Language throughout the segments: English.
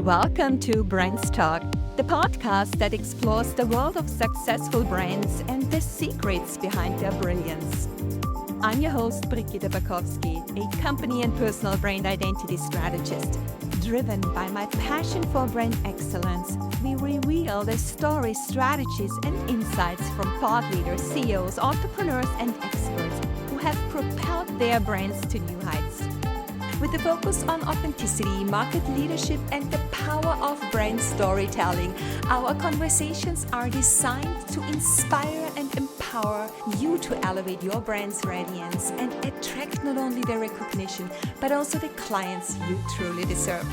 Welcome to BrandsTalk, the podcast that explores the world of successful brands and the secrets behind their brilliance. I'm your host, Brigitte Bakowski, a company and personal brand identity strategist. Driven by my passion for brand excellence, we reveal the stories, strategies, and insights from thought leaders, CEOs, entrepreneurs, and experts who have propelled their brands to new heights. With a focus on authenticity, market leadership, and the power of brand storytelling, our conversations are designed to inspire and empower you to elevate your brand's radiance and attract not only the recognition, but also the clients you truly deserve.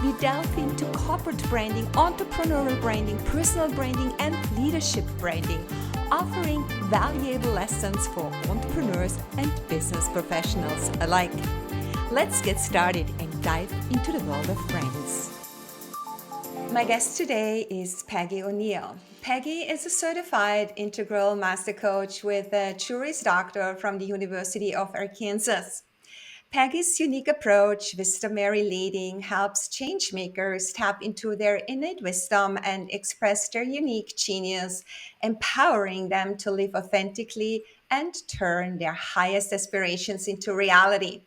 We delve into corporate branding, entrepreneurial branding, personal branding, and leadership branding, offering valuable lessons for entrepreneurs and business professionals alike. Let's get started and dive into the world of brands. My guest today is Peggy O'Neal. Peggy is a certified integral master coach with a Juris Doctor from the University of Arkansas. Peggy's unique approach, Wisdomary Leading, helps changemakers tap into their innate wisdom and express their unique genius, empowering them to live authentically and turn their highest aspirations into reality.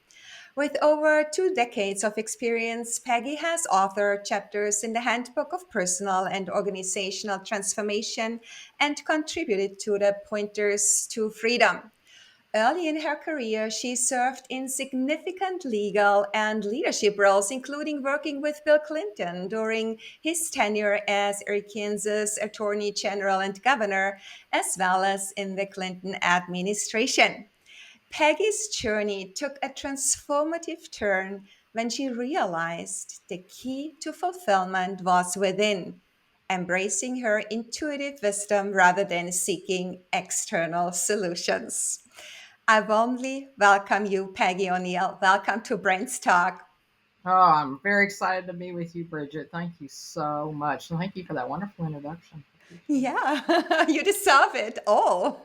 With over 2 decades of experience, Peggy has authored chapters in the Handbook of Personal and Organizational Transformation and contributed to the Pointers to Freedom. Early in her career, she served in significant legal and leadership roles, including working with Bill Clinton during his tenure as Arkansas Attorney General and Governor, as well as in the Clinton administration. Peggy's journey took a transformative turn when she realized the key to fulfillment was within, embracing her intuitive wisdom rather than seeking external solutions. I warmly welcome you, Peggy O'Neal. Welcome to Brains Talk. Oh, I'm very excited to be with you, Bridget. Thank you so much. And thank you for that wonderful introduction. Appreciate it. Yeah, you deserve it all.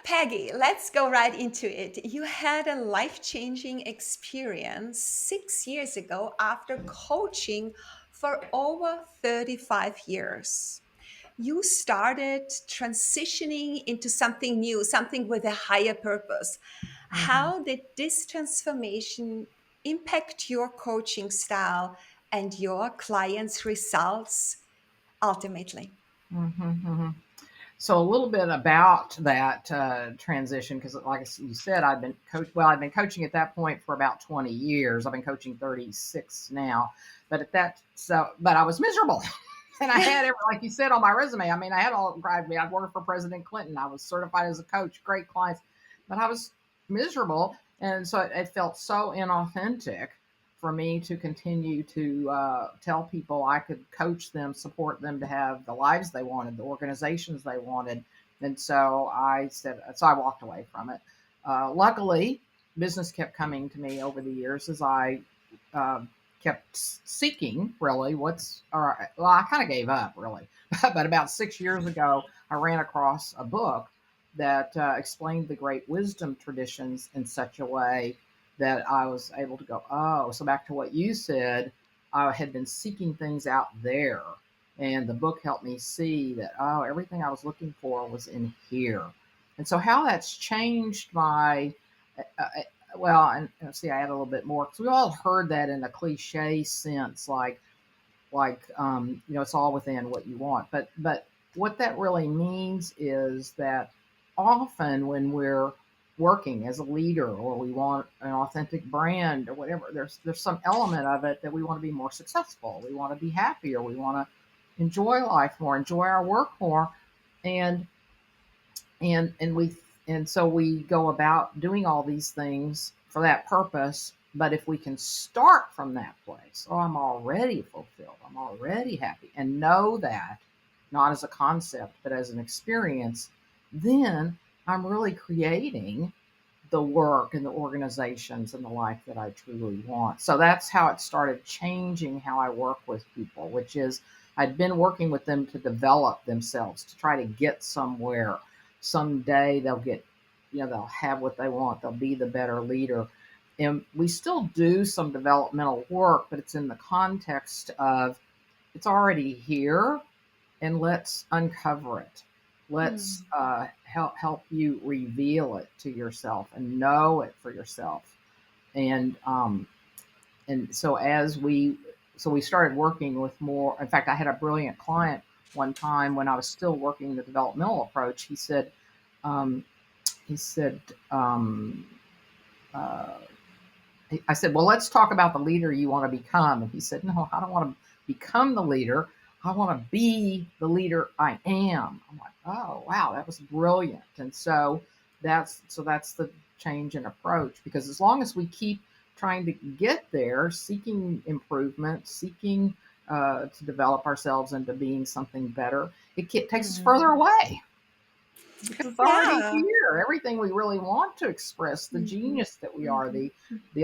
Peggy, let's go right into it. You had a life changing experience 6 years ago after coaching for over 35 years. You started transitioning into something new, something with a higher purpose. hmm How did this transformation impact your coaching style and your clients' results ultimately? hmm hmm So a little bit about that transition, because you said, I've been coaching at that point for about 20 years. I've been coaching 36 now, but I was miserable. And I had like you said on my resume. I mean, I'd worked for President Clinton. I was certified as a coach, great clients, but I was miserable, and so it felt so inauthentic for me to continue to tell people I could coach them, support them to have the lives they wanted, the organizations they wanted. And so I walked away from it. Luckily, business kept coming to me over the years as I uh, kept seeking really well, I kind of gave up really. But about 6 years ago, I ran across a book that explained the great wisdom traditions in such a way that I was able to go, oh, so back to what you said, I had been seeking things out there. And the book helped me see that, oh, everything I was looking for was in here. And so, how that's changed and see, I add a little bit more because we all heard that in a cliche sense, it's all within what you want. But what that really means is that often when we're working as a leader or we want an authentic brand or whatever, there's some element of it that we want to be more successful. We want to be happier. We want to enjoy life more, enjoy our work more, and and we and so we go about doing all these things for that purpose. But if we can start from that place, oh, I'm already fulfilled, I'm already happy, and know that not as a concept but as an experience, then I'm really creating the work and the organizations and the life that I truly want. So that's how it started changing how I work with people, which is I'd been working with them to develop themselves, to try to get somewhere. Someday they'll get, they'll have what they want. They'll be the better leader. And we still do some developmental work, but it's in the context of it's already here, and let's uncover it. Let's help you reveal it to yourself and know it for yourself. And so we started working with more. In fact, I had a brilliant client one time when I was still working the developmental approach. He said, um, he said. Uh, I said, well, let's talk about the leader you want to become. And he said, no, I don't want to become the leader. I want to be the leader I am. I'm like, oh, wow, that was brilliant. And so that's the change in approach, because as long as we keep trying to get there, seeking improvement, seeking to develop ourselves into being something better, it takes us further away. Because it's already Yeah. here. Everything we really want to express, the genius that we are, the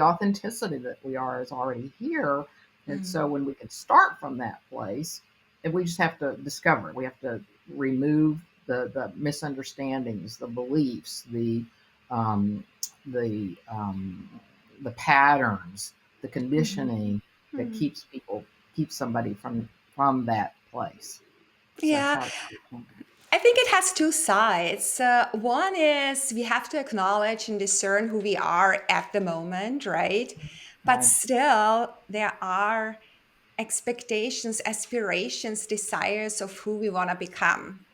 authenticity that we are, is already here. And so when we can start from that place, and we just have to discover it. We have to remove the misunderstandings, the beliefs, um, the patterns, the conditioning that keeps somebody from that place. So that's Yeah. how. I think it has two sides. One is we have to acknowledge and discern who we are at the moment, right? But Right. still, there are expectations, aspirations, desires of who we want to become.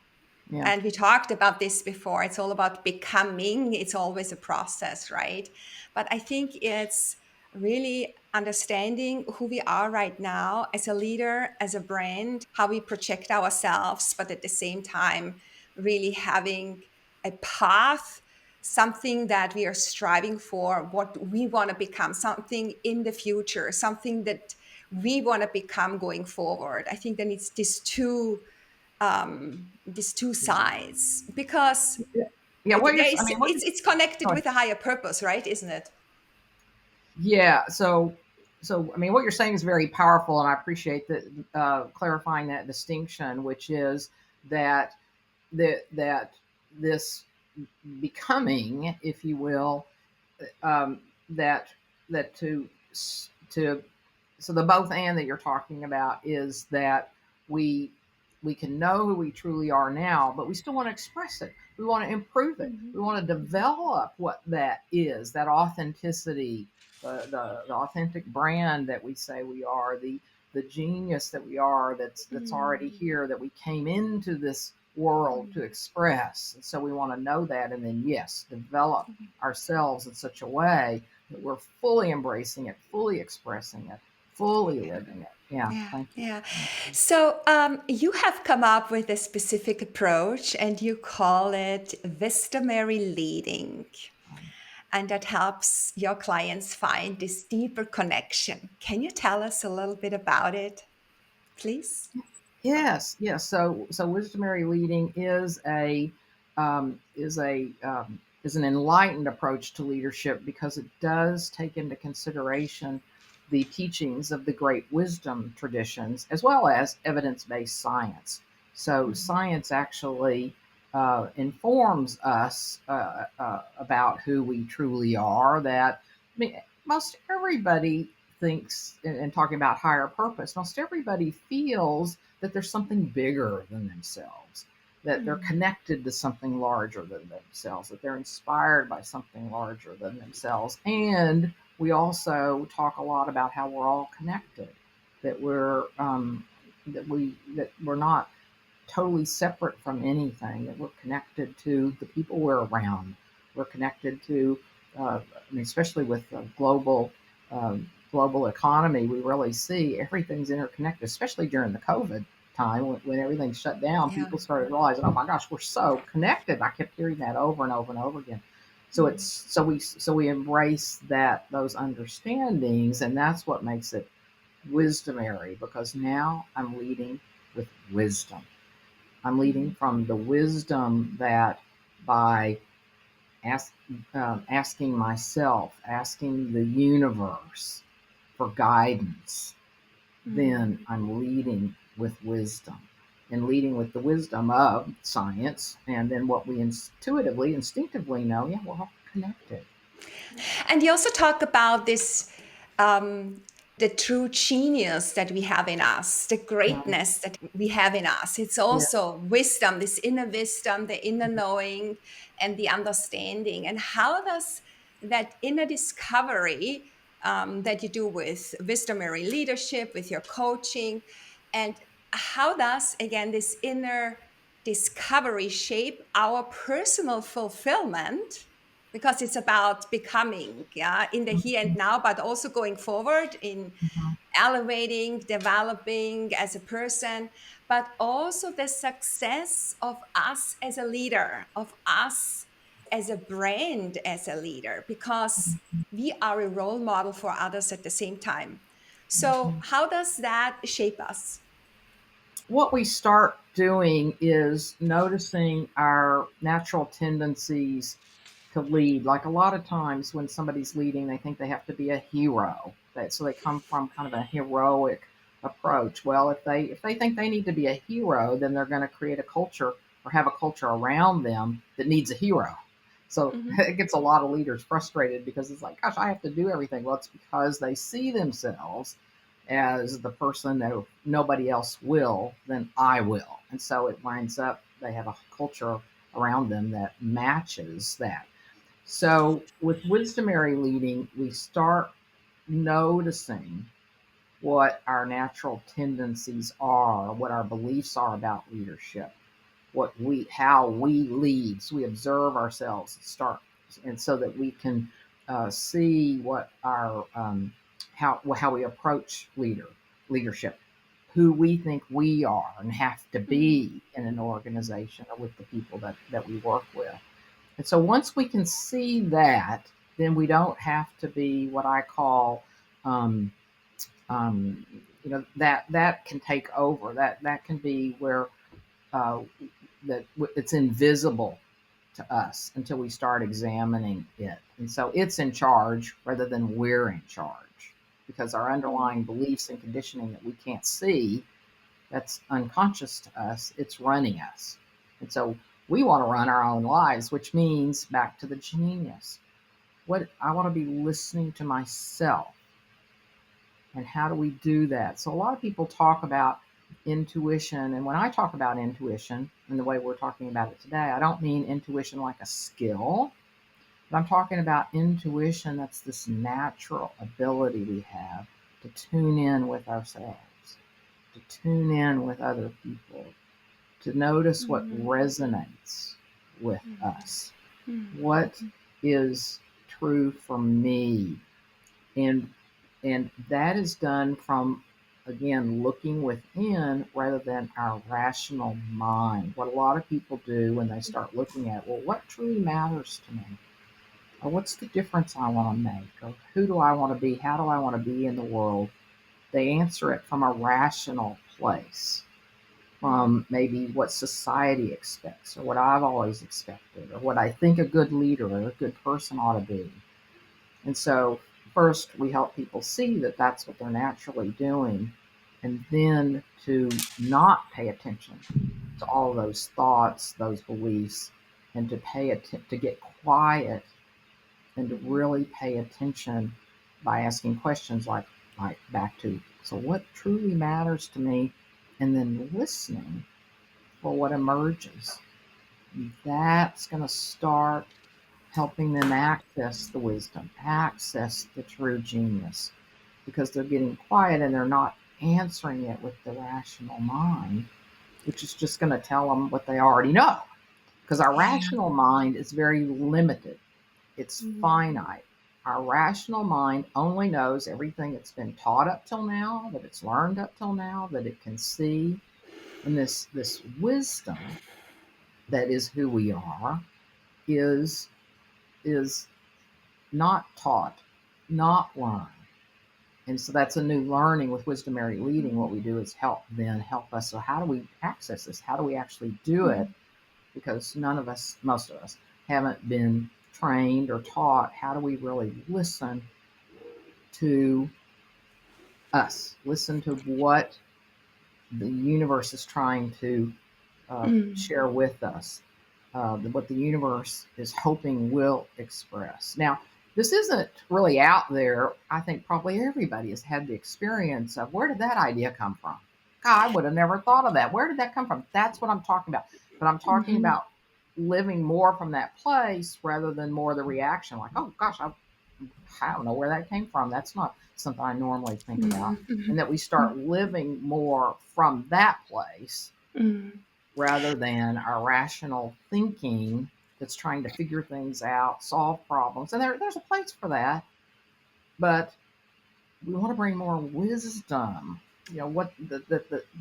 Yeah. And we talked about this before. It's all about becoming. It's always a process, right? But I think it's really understanding who we are right now as a leader, as a brand, how we project ourselves, but at the same time, really having a path, something that we are striving for, what we want to become, something in the future, something that we want to become going forward. I think that it's these two sides, because Yeah, what you're, there I is mean, what you, it's connected go ahead. with a higher purpose, right? Isn't it? Yeah, so I mean, what you're saying is very powerful, and I appreciate that clarifying that distinction, which is that that this becoming, if you will, um, that that to so the both and that you're talking about is that we we can know who we truly are now, but we still want to express it. We want to improve it. We want to develop what that is, that authenticity, the authentic brand that we say we are, the genius that we are, that's already here, that we came into this world to express. And so we want to know that, and then yes, develop ourselves in such a way that we're fully embracing it, fully expressing it, fully living it. Yeah, Yeah, thank you. yeah. So you have come up with a specific approach, and you call it Vistameri Leading, and that helps your clients find this deeper connection. Can you tell us a little bit about it, please? Yes, yes. So Wisdomary Leading is an enlightened approach to leadership, because it does take into consideration the teachings of the great wisdom traditions, as well as evidence-based science. So science actually informs us about who we truly are. That, I mean, most everybody thinks, and talking about higher purpose, most everybody feels that there's something bigger than themselves, that they're connected to something larger than themselves, that they're inspired by something larger than themselves. And we also talk a lot about how we're all connected, that we're not totally separate from anything, that we're connected to the people we're around. We're connected to, I mean, especially with the global economy, we really see everything's interconnected, especially during the COVID time when everything shut down. Yeah. People started realizing, oh my gosh, we're so connected. I kept hearing that over and over and over again. So we embrace those understandings, and that's what makes it wisdomary, because now I'm leading with wisdom. I'm leading from the wisdom that, by asking myself, asking the universe for guidance, then I'm leading with wisdom, and leading with the wisdom of science, and then what we instinctively know. Yeah, we're all connected. And you also talk about this, the true genius that we have in us, the Right. greatness that we have in us. It's Yeah. also wisdom, this inner wisdom, the inner knowing, and the understanding. And how does that inner discovery that you do with Vistameri leadership, with your coaching, and how does, again, this inner discovery shape our personal fulfillment, because it's about becoming, yeah, in the here and now, but also going forward in Mhm. elevating, developing as a person, but also the success of us as a leader, of us as a brand, as a leader, because we are a role model for others at the same time. So, Mhm. how does that shape us? What we start doing is noticing our natural tendencies to lead. Like a lot of times when somebody's leading, they think they have to be a hero. So they come from kind of a heroic approach. Well, if they think they need to be a hero, then they're going to create a culture or have a culture around them that needs a hero. So Mhm. it gets a lot of leaders frustrated because it's like, gosh, I have to do everything. Well, it's because they see themselves as the person that if nobody else will, then I will. And so it winds up they have a culture around them that matches that. So with Wisdomary leading, we start noticing what our natural tendencies are, what our beliefs are about leadership, what we how we lead. So we observe ourselves and start, and so that we can see what our how we approach leadership, who we think we are and have to Mhm. be in an organization or with the people that we work with. And so once we can see that, then we don't have to be what I call, um, um, that can take over. That can be where uh, it's invisible to us until we start examining it. And so it's in charge rather than we're in charge because our underlying beliefs and conditioning that we can't see, that's unconscious to us, it's running us. And so we want to run our own lives, which means back to the genius. What I want to be listening to myself. And how do we do that? So a lot of people talk about intuition. And when I talk about intuition in the way we're talking about it today, I don't mean intuition like a skill, but I'm talking about intuition that's this natural ability we have to tune in with ourselves, to tune in with other people, to notice what Mhm. resonates with Mhm. us, Mhm. what is true for me, and that is done from, again, looking within rather than our rational mind. What a lot of people do when they start looking at, well, what truly matters to me, or what's the difference I want to make, or who do I want to be, how do I want to be in the world, they answer it from a rational place, from maybe what society expects or what I've always expected or what I think a good leader or a good person ought to be. And so, first, we help people see that that's what they're naturally doing, and then to not pay attention to all those thoughts, those beliefs, and to get quiet and to Mhm. really pay attention by asking questions like back to, so what truly matters to me, and then listening for what emerges. That's going to start helping them access the wisdom, access the true genius, because they're getting quiet and they're not answering it with the rational mind, which is just going to tell them what they already know. Because our Yeah. rational mind is very limited, it's Mhm. finite. Our rational mind only knows everything that's been taught up till now, that it's learned up till now, that it can see. And this wisdom that is who we are is is not taught, not learned. And so that's a new learning with Wisdomary Leading. What we do is help us. So how do we access this? How do we actually do it? Mhm. Because none of us, most of us, haven't been trained or taught. How do we really listen to us? Listen to what the universe is trying to Mhm. share with us, what the universe is hoping will express. Now, this isn't really out there. I think probably everybody has had the experience of, where did that idea come from? God, I would have never thought of that. Where did that come from? That's what I'm talking about. But I'm talking Mhm. about living more from that place rather than more the reaction, like, oh gosh, I don't know where that came from. That's not something I normally think about. Mhm. Mhm. And that we start living more from that place Mhm. rather than our rational thinking that's trying to figure things out, solve problems. And there's a place for that, but we want to bring more wisdom. What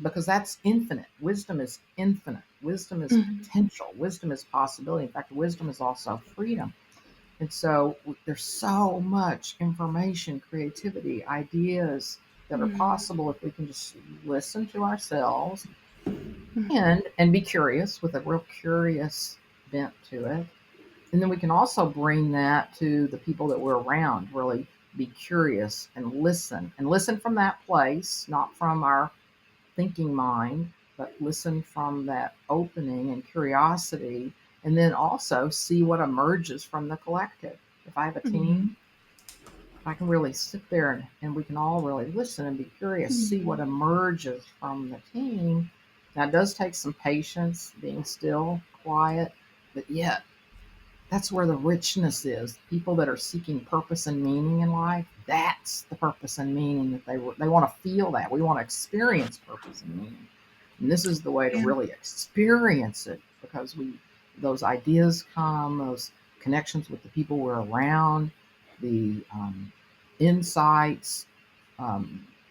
because that's infinite. Wisdom is infinite. Wisdom is Mhm. potential. Wisdom is possibility. In fact, wisdom is also freedom. And so there's so much information, creativity, ideas that are Mhm. possible if we can just listen to ourselves Mhm. and be curious with a real curious bent to it. And then we can also bring that to the people that we're around, really be curious and listen from that place, not from our thinking mind, but listen from that opening and curiosity, and then also see what emerges from the collective. If I have a Mhm. team, I can really sit there and we can all really listen and be curious, see what Mhm. emerges from the team. Now, it does take some patience, being still, quiet, but yet that's where the richness is. People that are seeking purpose and meaning in life, that's the purpose and meaning that they want to feel that. We want to experience purpose and meaning. And this is the way to Yeah. really experience it because those ideas come, those connections with the people we're around, the insights,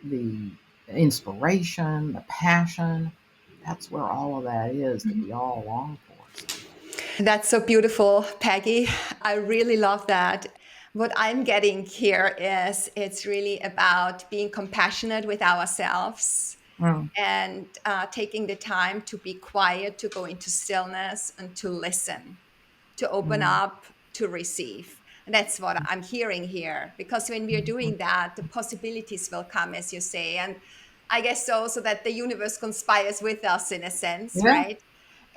the inspiration, the passion. That's where all of that is that we all long for. So, That's so beautiful, Peggy. I really love that. What I'm getting here is it's really about being compassionate with ourselves mm, and taking the time to be quiet, to go into stillness and to listen, to open mm, up, to receive. And that's what I'm hearing here. Because when we are mm, doing that, the possibilities will come, as you say. And I guess also that the universe conspires with us in a sense, yeah. right?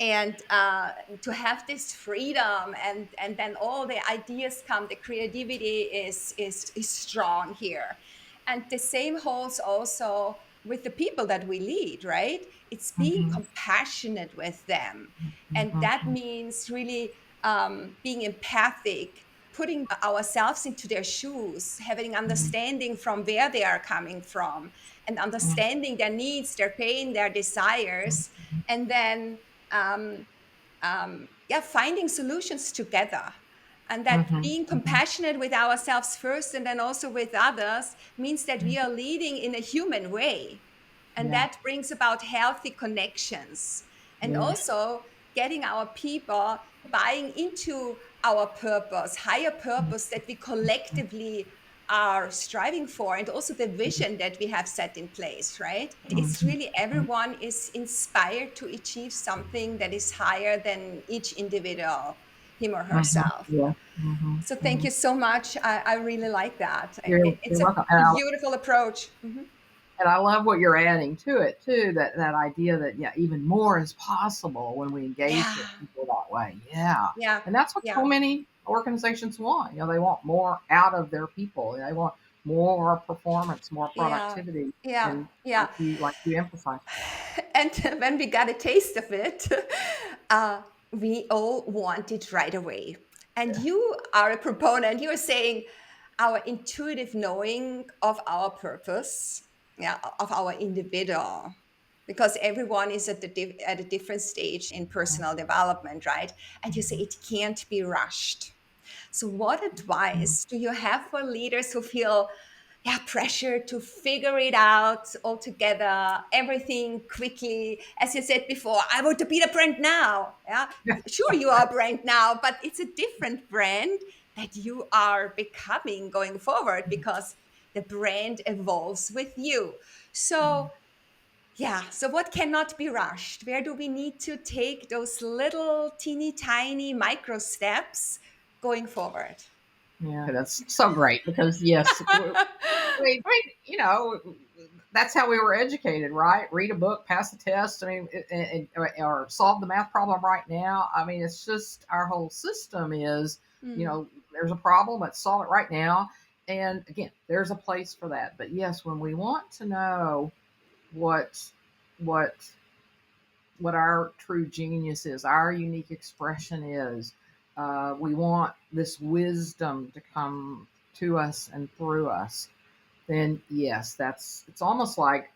And to have this freedom and then all the ideas come, the creativity is strong here. And the same holds also with the people that we lead, right? It's being Mhm, compassionate with them. And mhm, that means really being empathic, putting ourselves into their shoes, having mhm, understanding from where they are coming from, and mhm, understanding their needs, their pain, their desires, and then yeah, finding solutions together. And that mhm, being mhm. compassionate with ourselves first and then also with others means that we Mhm. are leading in a human way. And Yeah, that brings about healthy connections. And yeah, also getting our people buying into our purpose, higher purpose that we collectively are striving for, and also the vision that we have set in place, right? It's mhm, really everyone is inspired to achieve something that is higher than each individual, him or mhm, herself. yeah, mhm, So thank mhm. you so much. I really like that. It's You're a welcome, beautiful approach. Mhm. and I love what you're adding to it too. That idea that yeah, even more is possible when we engage with Yeah, people that way. Yeah, yeah, and that's what so yeah, many organizations want. They want more out of their people. They want more performance, more yeah, productivity, yeah, and yeah. like you emphasize. And when we got a taste of it, uh, we all want it right away. And Yeah. you are a proponent. You're saying our intuitive knowing of our purpose, yeah, of our individual, because everyone is at a different stage in personal development, right? And you say it can't be rushed. So, what Mhm, advice do you have for leaders who feel, yeah, pressure to figure it out all together, everything quickly? As you said before, I want to be the brand now. Yeah, yeah. sure, you are a brand now, but it's a different brand that you are becoming going forward because the brand evolves with you. So, yeah, so what cannot be rushed? Where do we need to take those little teeny tiny micro steps going forward? Yeah, that's so great because yes, that's how we were educated, right? Read a book, pass a test. I mean, or solve the math problem right now. I mean, it's just our whole system is, Mm, there's a problem. Let's solve it right now. And again, there's a place for that. But yes, when we want to know what what what our true genius is, our unique expression is, we want this wisdom to come to us and through us, then yes, it's almost like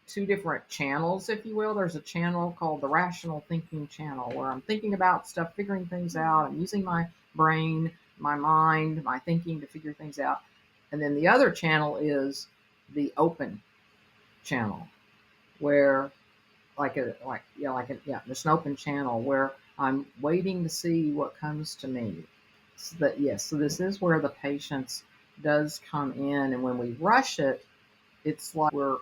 two different channels, if you will. There's a channel called the rational thinking channel where I'm thinking about stuff, figuring things out. I'm using my brain, my mind, my thinking to figure things out. And then the other channel is the open channel where just an open channel where I'm waiting to see what comes to me. So this is where the patience does come in, and when we rush it, it's like we're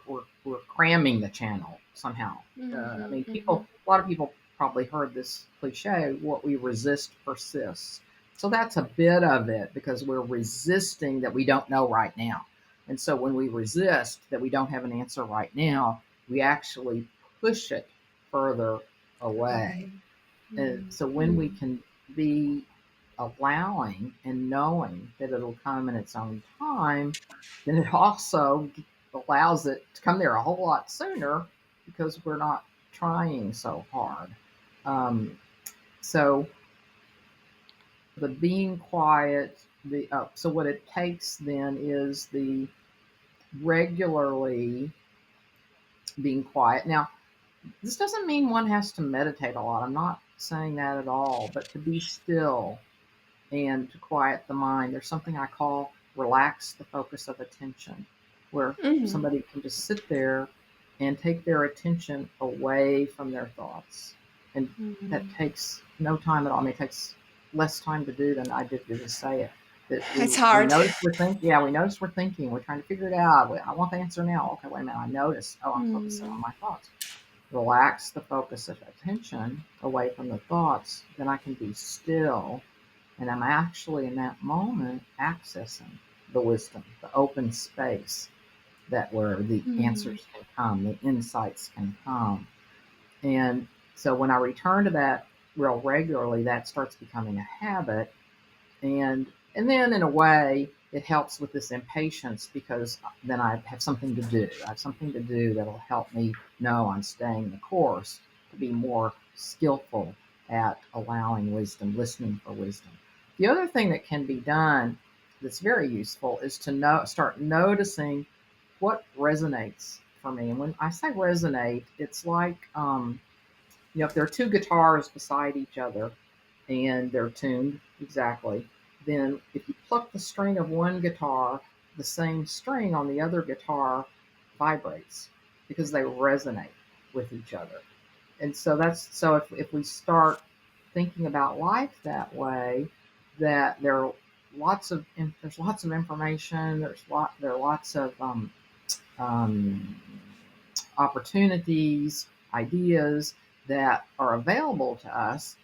cramming the channel somehow. I mean, a lot of people probably heard this cliche: "What we resist persists." So that's a bit of it because we're resisting that we don't know right now, and so when we resist that we don't have an answer right now, we actually push it further away. And so when we can be allowing and knowing that it'll come in its own time, then it also allows it to come there a whole lot sooner because we're not trying so hard. So the being quiet, so what it takes then is the regularly being quiet. Now, this doesn't mean one has to meditate a lot. I'm not saying that at all, but to be still and to quiet the mind. There's something I call relax the focus of attention, where somebody can just sit there and take their attention away from their thoughts. And that takes no time at all. I mean, it takes less time to do than I did to just say it. That It's we hard. notice we're thinking. Yeah, we notice we're thinking. We're trying to figure it out. I want the answer now. Okay, wait a minute. I notice. Oh, I'm focusing on my thoughts. Relax the focus of attention away from the thoughts. Then I can be still. And I'm actually in that moment accessing the wisdom, the open space that where the answers can come, the insights can come. And so when I return to that real regularly, that starts becoming a habit. And then in a way, it helps with this impatience because then I have something to do. I have something to do that'll help me know I'm staying the course to be more skillful at allowing wisdom, listening for wisdom. The other thing that can be done that's very useful is to start noticing what resonates for me. And when I say resonate, it's like, if there are two guitars beside each other and they're tuned exactly, then if you pluck the string of one guitar, the same string on the other guitar vibrates because they resonate with each other. And so if we start thinking about life that way, that there's lots of information, there are lots of um, opportunities, ideas that are available to us,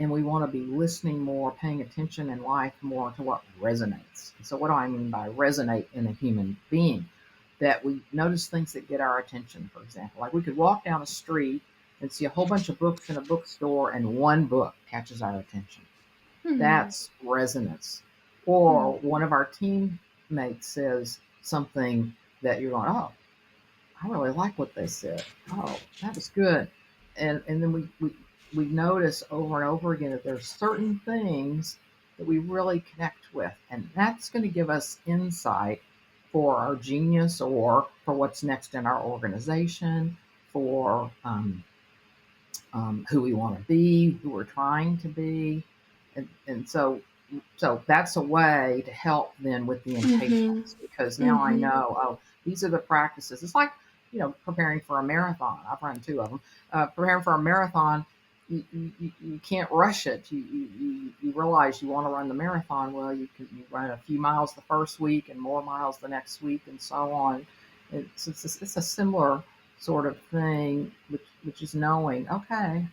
and we want to be listening more, paying attention in life more to what resonates. So what do I mean by resonate in a human being? That we notice things that get our attention, for example. Like we could walk down a street and see a whole bunch of books in a bookstore and one book catches our attention. That's resonance. Or one of our teammates says something that you're going, oh, I really like what they said. Oh, that was good. And then we notice over and over again that there's certain things that we really connect with, and that's going to give us insight for our genius or for what's next in our organization, for who we want to be, who we're trying to be, and so that's a way to help then with the impatience because now I know, oh, these are the practices. It's like, preparing for a marathon. I've run two of them. Preparing for a marathon, you can't rush it. You realize you want to run the marathon. Well, you run a few miles the first week and more miles the next week and so on. It's a similar sort of thing, which is knowing, okay,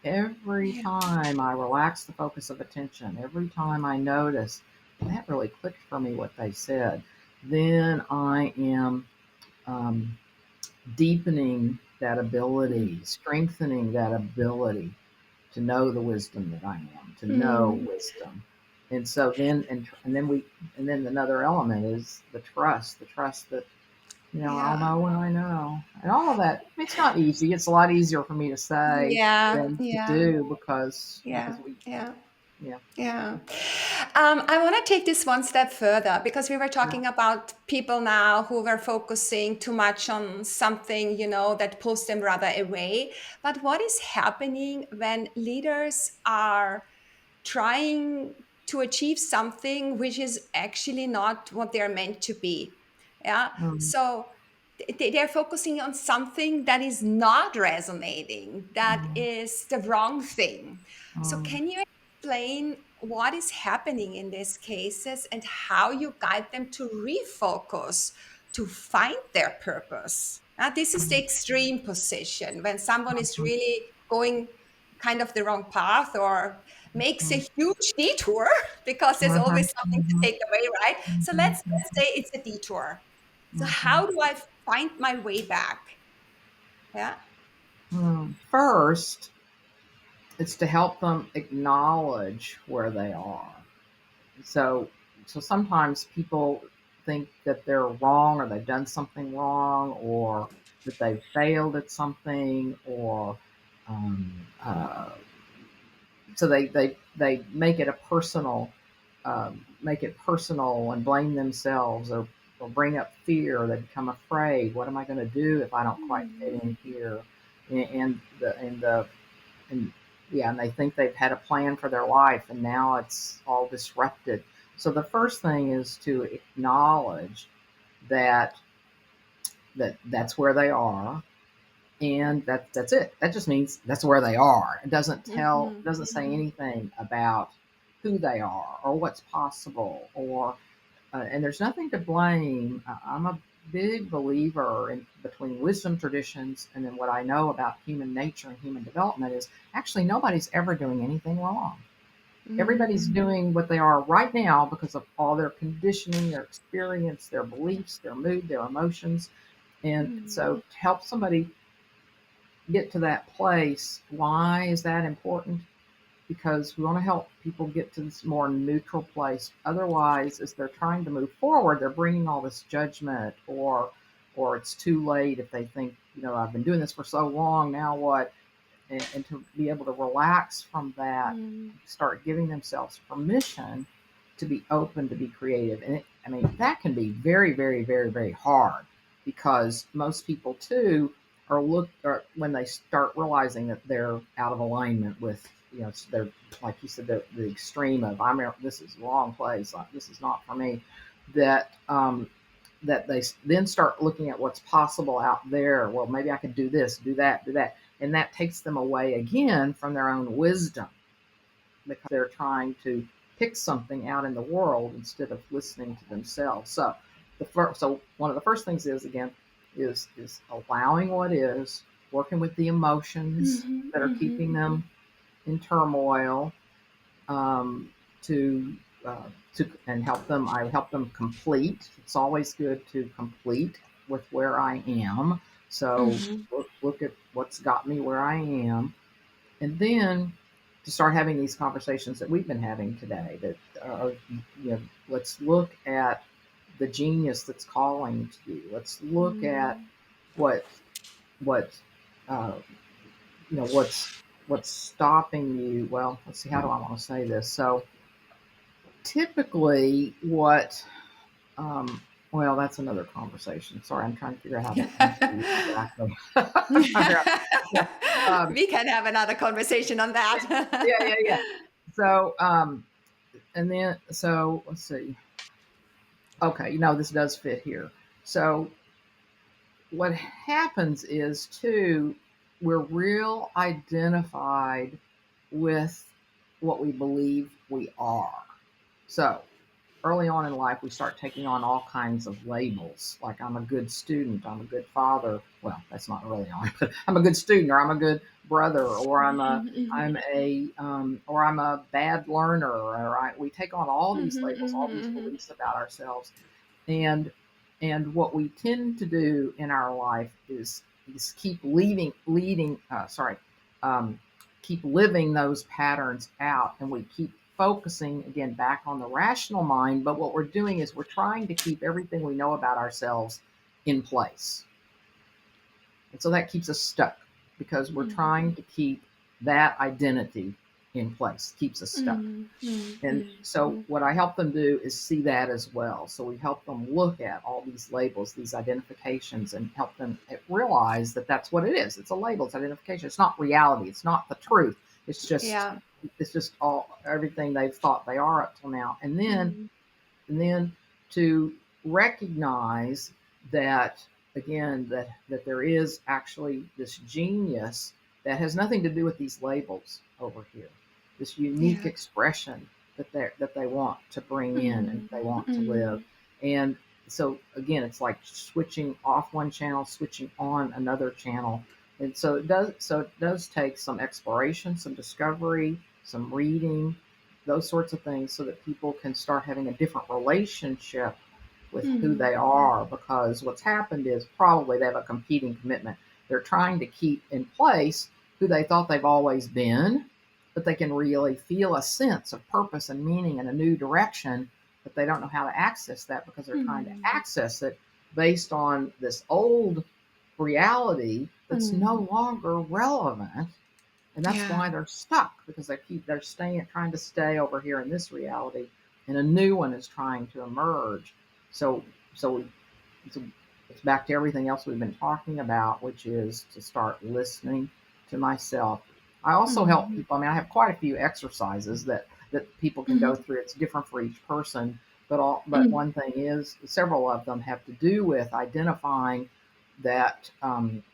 every time I relax the focus of attention, every time I notice that really clicked for me what they said, then I am deepening that ability, strengthening that ability to know the wisdom that I am, to know wisdom. And so then another element is the trust that, I'll Yeah. know when I know. And all of that, it's not easy. It's a lot easier for me to say Yeah. than to Yeah. do because Yeah. we, Yeah. yeah. Yeah. I want to take this one step further because we were Yeah. talking about people now who were focusing too much on something, that pulls them rather away. But what is happening when leaders are trying to achieve something which is actually not what they're meant to be? Yeah. Mm, So they're focusing on something that is not resonating, that mm, is the wrong thing. So, mm, can you explain what is happening in these cases and how you guide them to refocus to find their purpose? Now, this is the mm, extreme position when someone is mm, really going kind of the wrong path or makes a mm, huge detour because there's mhm, always something to mhm, take away, right? So mhm, let's say it's a detour. So mhm, how do I find my way back? Yeah. First, it's to help them acknowledge where they are. So, so sometimes people think that they're wrong or they've done something wrong or that they've failed at something or um, uh, so they make it personal and blame themselves or bring up fear. They become afraid. What am I going to do if I don't quite fit in here? And the and the and yeah, and they think they've had a plan for their life and now it's all disrupted. So the first thing is to acknowledge that that's where they are, and that's it. That just means that's where they are. It Hmm. doesn't say Hmm. anything about who they are or what's possible or and there's nothing to blame. I'm a big believer in between wisdom traditions and then what I know about human nature and human development is actually nobody's ever doing anything wrong. Everybody's Hmm. doing what they are right now because of all their conditioning, their experience, their beliefs, their mood, their emotions. And so to help somebody get to that place, why is that important? Because we want to help people get to this more neutral place. Otherwise, as they're trying to move forward, they're bringing all this judgment, or it's too late if they think, I've been doing this for so long. Now what? And to be able to relax from that, Hmm. start giving themselves permission to be open, to be creative, and that can be very, very, very, very hard because most people too or when they start realizing that they're out of alignment with they're like you said the extreme of this is the wrong place, this is not for me, that that they then start looking at what's possible out there. Well, maybe I could do this, do that, and that takes them away again from their own wisdom because they're trying to pick something out in the world instead of listening to themselves. So so one of the first things is again is allowing what is, working with the emotions Hmm. that are keeping Hmm. them in turmoil, um, to and help them. I help them complete. It's always good to complete with where I am. So Hmm. look at what's got me where I am, and then to start having these conversations that we've been having today. That let's look at the genius that's calling to you. Let's look at Hmm. what what uh, what's stopping you. Well, let's see. How do I want to say this? So typically, what well, that's another conversation. Sorry, I'm trying to figure out how to answer you exactly. Yeah. Um, We can have another conversation on yeah, yeah, yeah. that. So, and then, so let's see. Okay, this does fit here. So, what happens is, too, we're real identified with what we believe we are. So, early on in life, we start taking on all kinds of labels, like I'm a good student, I'm a good father. Well, that's not early on, but I'm a good student, or I'm a good brother, or I'm a bad learner. Or we take on all these Mhm, labels, all these mhm, beliefs about ourselves, and what we tend to do in our life is keep leading. Um, keep living those patterns out, and we keep focusing again back on the rational mind. But what we're doing is we're trying to keep everything we know about ourselves in place. And so that keeps us stuck because we're trying to keep that identity in place, keeps us stuck. And so what I help them do is see that as well. So we help them look at all these labels, these identifications, and help them realize that that's what it is. It's a label, it's identification. It's not reality. It's not the truth. It's just all everything they've thought they are up till now. And then to recognize that again that there is actually this genius that has nothing to do with these labels over here, this unique expression that they want to bring in and they want to live. And so again, it's like switching off one channel, switching on another channel. And so it does take some exploration, some discovery, some reading, those sorts of things, so that people can start having a different relationship with who they are. Because what's happened is probably they have a competing commitment. They're trying to keep in place who they thought they've always been, but they can really feel a sense of purpose and meaning in a new direction, but they don't know how to access that because they're trying to access it based on this old reality that's no longer relevant. And that's why they're stuck, because they're trying to stay over here in this reality, and a new one is trying to emerge. So it's back to everything else we've been talking about, which is to start listening to myself. I also help people. I mean, I have quite a few exercises that people can go through. It's different for each person, but one thing is, several of them have to do with identifying that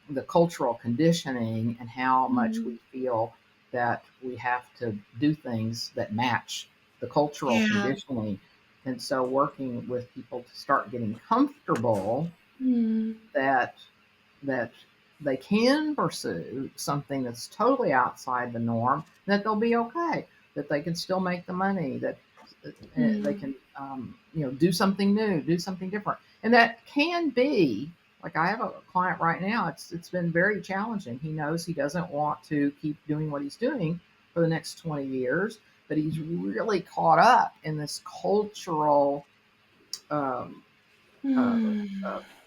the cultural conditioning and how much we feel that we have to do things that match the cultural conditioning. And so working with people to start getting comfortable that they can pursue something that's totally outside the norm, that they'll be okay, that they can still make the money, that they can do something new, do something different. And that can be, like I have a client right now, it's been very challenging. He knows he doesn't want to keep doing what he's doing for the next 20 years, but he's really caught up in this cultural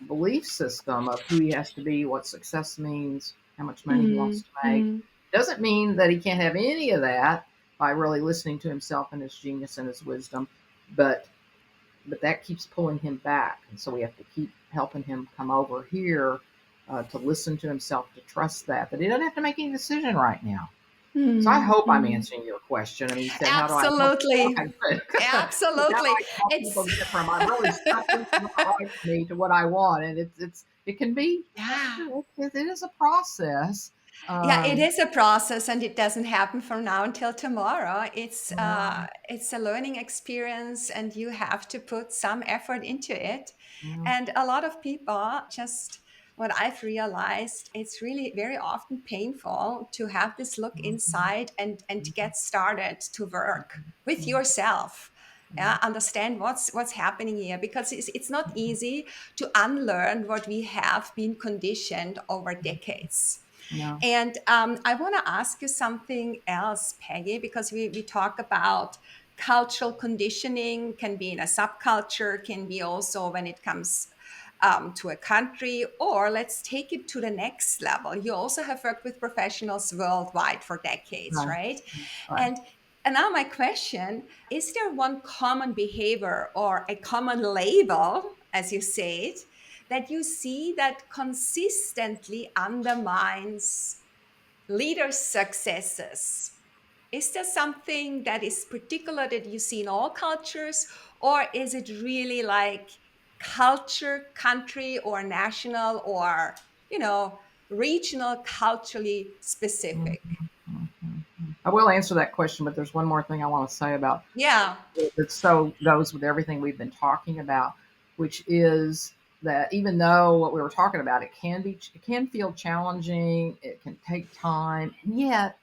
belief system of who he has to be, what success means, how much money he wants to make. Doesn't mean that he can't have any of that by really listening to himself and his genius and his wisdom, but that keeps pulling him back. And so we have to keep helping him come over here to listen to himself, to trust that he doesn't have to make any decision right now. So I hope I'm answering your question. I mean, you said, absolutely. How do I help? Absolutely. How do I help people get from I'm really stuck with what right me to what I want? And it can be, it is a process. It is a process, and it doesn't happen from now until tomorrow. It's a learning experience, and you have to put some effort into it. And a lot of people, just what I've realized, it's really very often painful to have this look inside and get started to work with yourself. Understand what's happening here, because it's not easy to unlearn what we have been conditioned over decades. No. And I want to ask you something else, Peggy, because we talk about cultural conditioning, can be in a subculture, can be also when it comes to a country, or let's take it to the next level. You also have worked with professionals worldwide for decades, right? And now my question, is there one common behavior or a common label, as you say it, that you see that consistently undermines leaders' successes? Is there something that is particular that you see in all cultures, or is it really like culture, country, or national, or, regional, culturally specific? I will answer that question, but there's one more thing I want to say about that so goes with everything we've been talking about, which is that even though what we were talking about, it can feel challenging, it can take time, and yet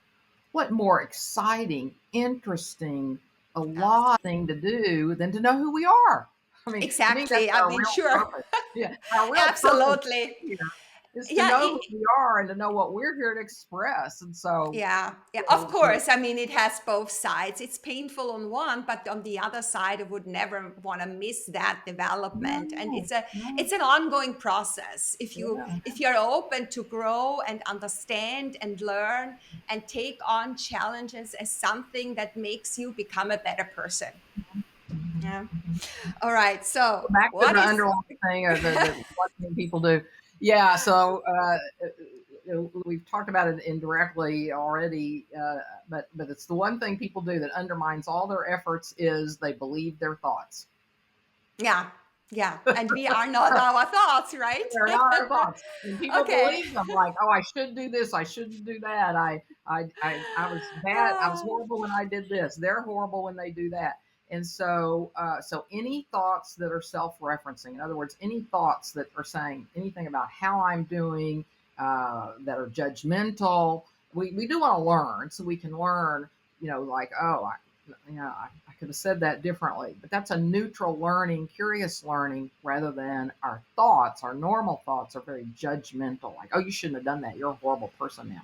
what more exciting, interesting, a lot thing to do than to know who we are. I mean, Exactly. to me, that's our real Sure. purpose. Yeah, our real Absolutely. purpose here is to Yeah, know who we are and to know what we're here to express. And so, yeah, yeah, of so, course. I mean, it has both sides. It's painful on one, but on the other side, I would never want to miss that development. And no, no, it's an ongoing process. yeah. If you're open to grow and understand and learn and take on challenges as something that makes you become a better person. Yeah. All right. So, Back to what the is underlying thing of the one thing people do. Yeah, so we've talked about it indirectly already, but it's the one thing people do that undermines all their efforts is they believe their thoughts. yeah, yeah, and we are not our thoughts, right? They're not our thoughts, and people Okay. believe them. Like, oh, I should do this. I shouldn't do that. I was bad. I was horrible when I did this. They're horrible when they do that. And so, so any thoughts that are self-referencing, in other words, any thoughts that are saying anything about how I'm doing, that are judgmental, we do want to learn, so we can learn. Like, oh, I could have said that differently, but that's a neutral learning, curious learning, rather than our thoughts. Our normal thoughts are very judgmental, like, oh, you shouldn't have done that. You're a horrible person now.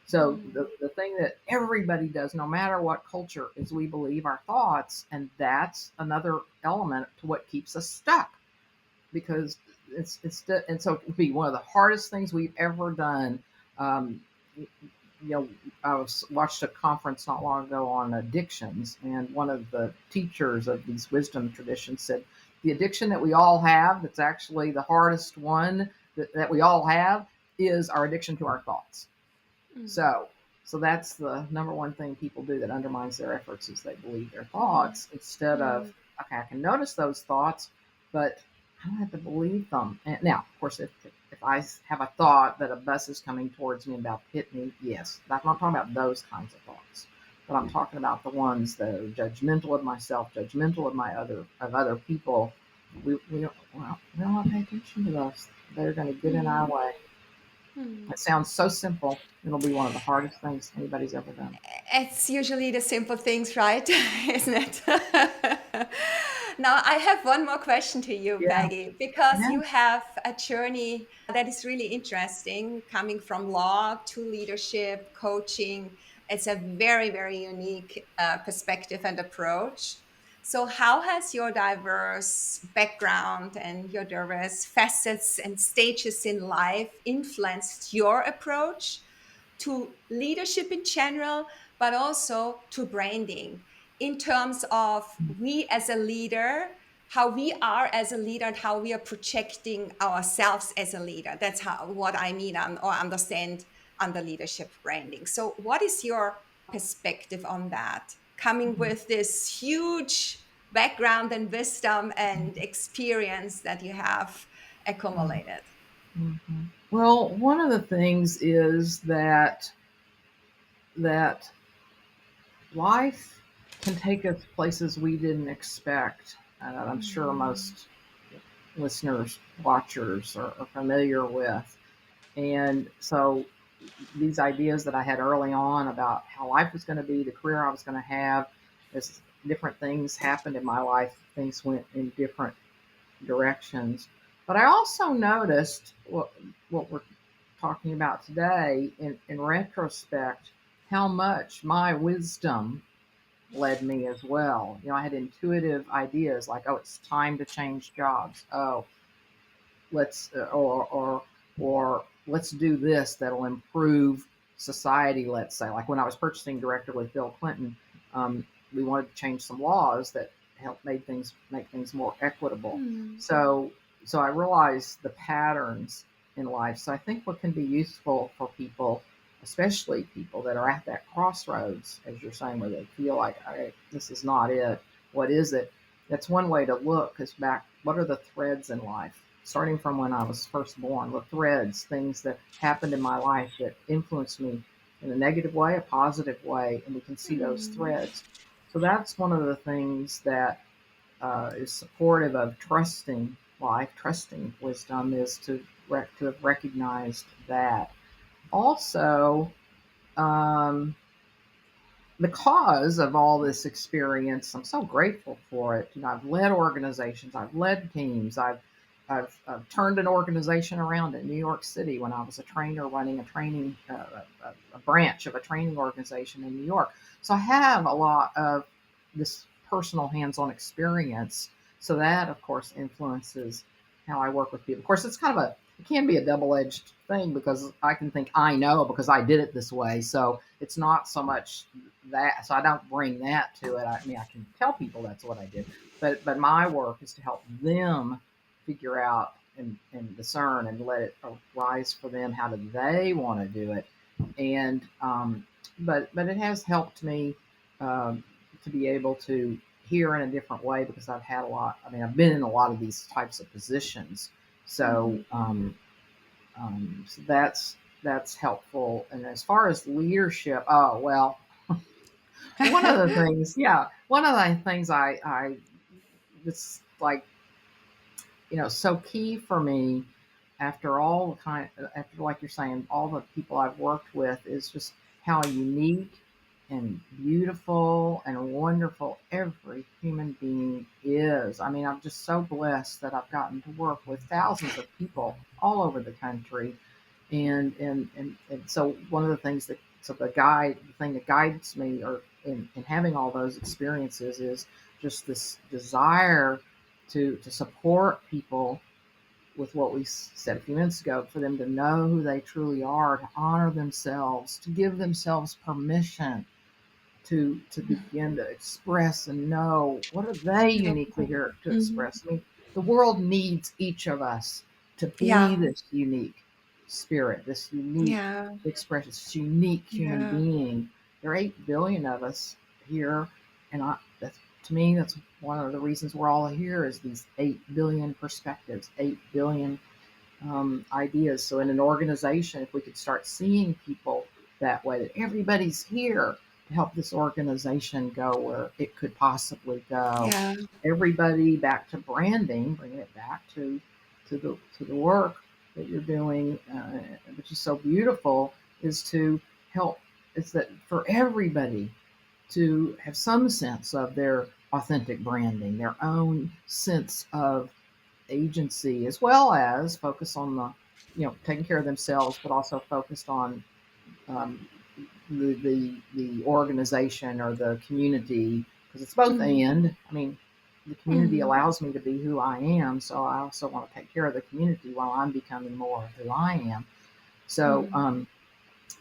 So Mm, the thing that everybody does, no matter what culture, is we believe our thoughts, and that's another element to what keeps us stuck, because and so it would be one of the hardest things we've ever done. Um, I watched a conference not long ago on addictions, and one of the teachers of these wisdom traditions said the addiction that we all have, that's actually the hardest one that we all have, is our addiction to our thoughts. mm, So, so that's the number one thing people do that undermines their efforts, is they believe their mm, thoughts instead of, mm, okay, I can notice those thoughts, but I don't have to believe them. And now, of course, if I have a thought that a bus is coming towards me and about to hit me, yes, I'm not talking about those kinds of thoughts, but I'm talking about the ones that are judgmental of myself, judgmental of other people. We don't want to pay attention to those. They're going to get in our mm, way. mm. It sounds so simple. It'll be one of the hardest things anybody's ever done. It's usually the simple things, right? Isn't it? Now, I have one more question to you, Yeah. Peggy, because Yeah. you have a journey that is really interesting coming from law to leadership, coaching. It's a very, very unique perspective and approach. So, how has your diverse background and your diverse facets and stages in life influenced your approach to leadership in general, but also to branding in terms of we as a leader, how we are as a leader, and how we are projecting ourselves as a leader? That's how what I mean or understand under leadership branding. So, what is your perspective on that? Coming with this huge background and wisdom and experience that you have accumulated. Mhm. Well, one of the things is that life can take us places we didn't expect. I'm sure Mm, most listeners, watchers are familiar with. And so these ideas that I had early on about how life was going to be, the career I was going to have, as different things happened in my life, things went in different directions. But I also noticed what we're talking about today in retrospect, how much my wisdom led me as well. I had intuitive ideas like, oh, it's time to change jobs. Oh, let's or let's do this that'll improve society. Let's say, like when I was purchasing director with Bill Clinton, we wanted to change some laws that help make things more equitable. mm, So I realized the patterns in life. So I think what can be useful for people, especially people that are at that crossroads, as you're saying, where they feel like, all right, this is not it. What is it? That's one way to look, is back, what are the threads in life? Starting from when I was first born, the threads, things that happened in my life that influenced me in a negative way, a positive way, and we can see those mm, threads. So that's one of the things that is supportive of trusting life, trusting wisdom, is to have recognized that. Also, um, because of all this experience, I'm so grateful for it. I've led organizations, I've led teams, I've I've turned an organization around in New York City when I was a trainer running a training a branch of a training organization in New York. So I have a lot of this personal hands-on experience. So that, of course, influences how I work with people. Of course, it can be a double-edged thing because I can think I know because I did it this way. So it's not so much that. So I don't bring that to it. I mean, I can tell people that's what I did, but my work is to help them figure out and discern and let it arise for them. How do they want to do it? And but it has helped me to be able to hear in a different way because I've had a lot. I mean, I've been in a lot of these types of positions, so so that's helpful. And as far as leadership, oh well, one of the things I it's like so key for me after all the after like you're saying, all the people I've worked with is just how unique and beautiful and wonderful every human being is. I mean, I'm just so blessed that I've gotten to work with thousands of people all over the country. And so one of the things the thing that guides me or in having all those experiences is just this desire to support people with what we said a few minutes ago, for them to know who they truly are, to honor themselves, to give themselves permission to begin to express and know what are they uniquely here to Mhm. express. I mean, the world needs each of us to be Yeah, this unique spirit, this unique yeah, expression, this unique human yeah. being. There are 8 billion of us here, and that's to me that's one of the reasons we're all here is these 8 billion perspectives, 8 billion ideas. So in an organization, if we could start seeing people that way, that everybody's here to help this organization go where it could possibly go. Yeah. Everybody back to branding, bringing it back to the work that you're doing, which is so beautiful, is to help. It's that for everybody to have some sense of their authentic branding, their own sense of agency, as well as focus on the, taking care of themselves, but also focused on um, the organization or the community, because it's both Mhm. and. I mean, the community Mhm. allows me to be who I am, so I also want to take care of the community while I'm becoming more of who I am. So, Mhm.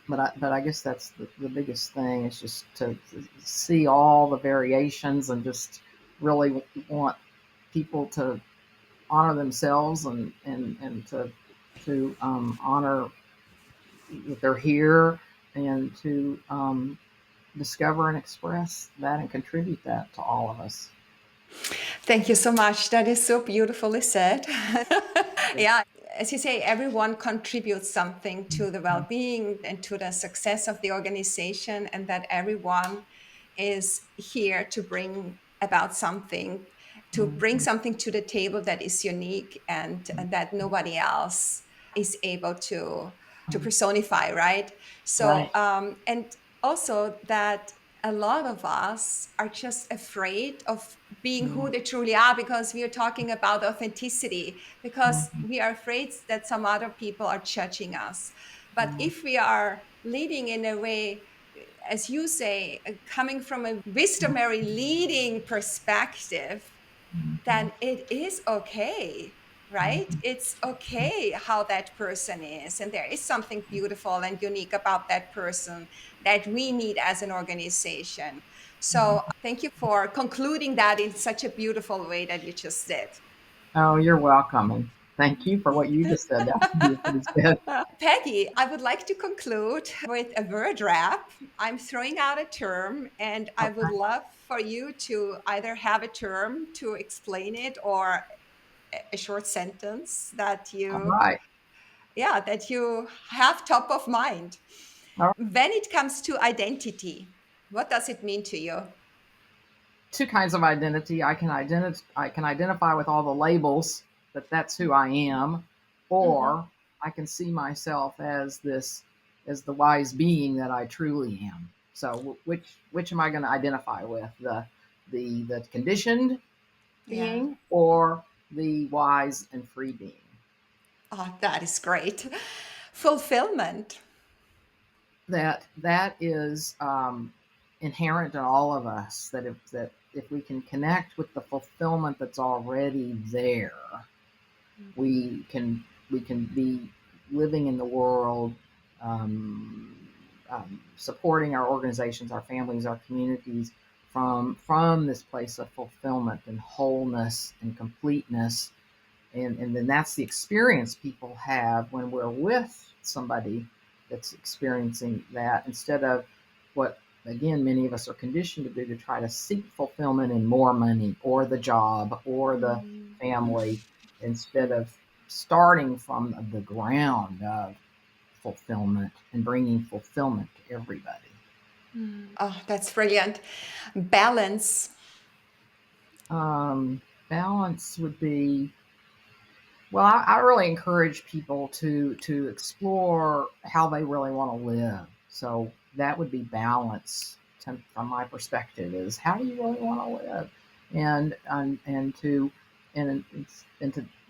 but I guess that's the biggest thing is just to see all the variations and just really want people to honor themselves and to honor that they're here and to discover and express that and contribute that to all of us. Thank you so much. That is so beautifully said. Yeah, as you say, everyone contributes something to the well being and to the success of the organization, and that everyone is here to bring about something, to bring Mhm. something to the table that is unique and that nobody else is able to personify, right? So, Right. and also that a lot of us are just afraid of being who Mhm. they truly are because we are talking about authenticity, because Mhm. we are afraid that some other people are judging us. But Mhm. if we are leading in a way, as you say, coming from a wisdomary leading perspective, Mhm. then it is okay, right? It's okay how that person is. And there is something beautiful and unique about that person that we need as an organization. So thank you for concluding that in such a beautiful way that you just did. Oh, you're welcome, and thank you for what you just said. That was beautifully said. Peggy, I would like to conclude with a word wrap. I'm throwing out a term, and I would Okay. love for you to either have a term to explain it or a short sentence that All you, right. yeah, that you have top of mind. All right. When it comes to identity, what does it mean to you? Two kinds of identity. I can identify with all the labels that that's who I am, Mhm. or I can see myself as the wise being that I truly am. So which am I going to identify with? The conditioned Yeah. being or the wise and free being. Oh, that is great. Fulfillment. That is inherent in all of us. That if we can connect with the fulfillment that's already there, we can be living in the world, um, supporting our organizations, our families, our communities from this place of fulfillment and wholeness and completeness. And then that's the experience people have when we're with somebody that's experiencing that, instead of what, again, many of us are conditioned to do, to try to seek fulfillment in more money or the job or the family, instead of starting from the ground of fulfillment and bringing fulfillment to everybody. Oh, that's brilliant. Balance. Balance would be, well, I really encourage people to explore how they really want to live. So that would be balance, from my perspective, is how do you really want to live, and to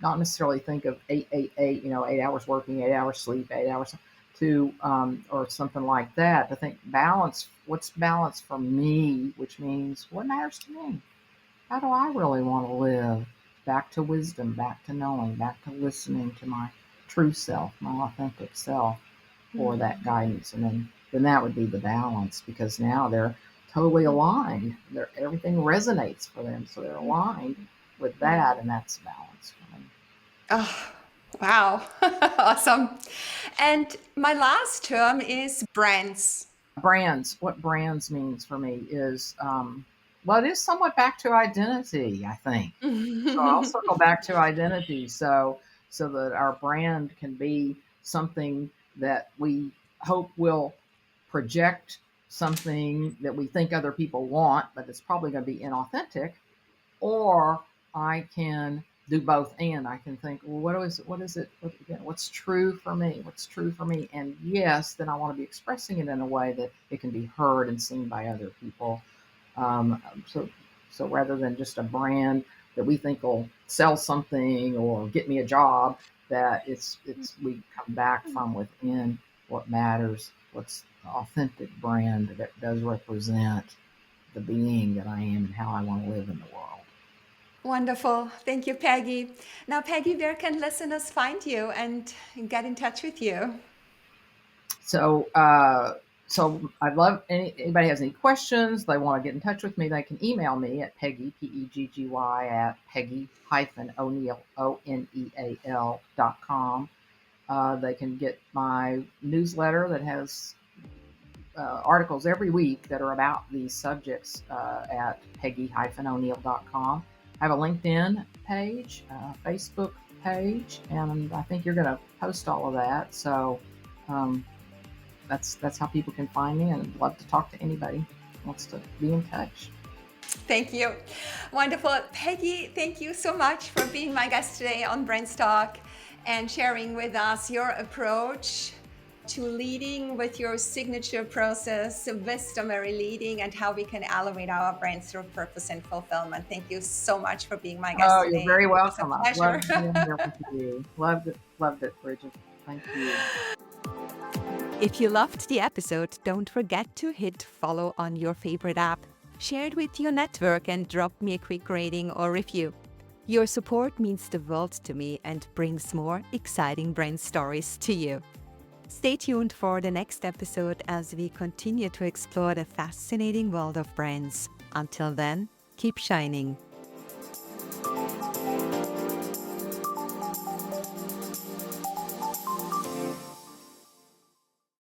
not necessarily think of 8, 8 hours working, 8 hours sleep, 8 hours to or something like that. To think balance. What's balance for me? Which means what matters to me. How do I really want to live? Back to wisdom, back to knowing, back to listening to my true self, my authentic self, for that guidance. And then that would be the balance, because now they're totally aligned. Everything resonates for them. So they're aligned with that, and that's balance for me. Oh, wow. Awesome. And my last term is brands. What brands means for me is, well, it is somewhat back to identity, I think. So I'll circle back to identity, so that our brand can be something that we hope will project something that we think other people want, but it's probably going to be inauthentic. Or I can do both, and I can think, well, what's true for me? What's true for me? And yes, then I want to be expressing it in a way that it can be heard and seen by other people. So rather than just a brand that we think will sell something or get me a job, that it's we come back from within what matters, what's the authentic brand that does represent the being that I am and how I want to live in the world. Wonderful. Thank you, Peggy. Now, Peggy, where can listeners find you and get in touch with you? So, so I'd love anybody has any questions, they want to get in touch with me, they can email me at Peggy, Peggy, at Peggy-O'Neal, ONEAL.com. They can get my newsletter that has articles every week that are about these subjects at Peggy-O'Neal.com. I have a LinkedIn page, Facebook page, and I think you're going to post all of that. So that's how people can find me, and I'd love to talk to anybody who wants to be in touch. Thank you. Wonderful. Peggy, thank you so much for being my guest today on BrandsTalk and sharing with us your approach to leading with your signature process, Wisdomary Leading, and how we can elevate our brands through purpose and fulfillment. Thank you so much for being my guest today. You're very welcome. It was a pleasure. I love being here with you. Loved it, Bridget. Thank you. If you loved the episode, don't forget to hit follow on your favorite app. Share it with your network and drop me a quick rating or review. Your support means the world to me and brings more exciting brand stories to you. Stay tuned for the next episode as we continue to explore the fascinating world of brands. Until then, keep shining.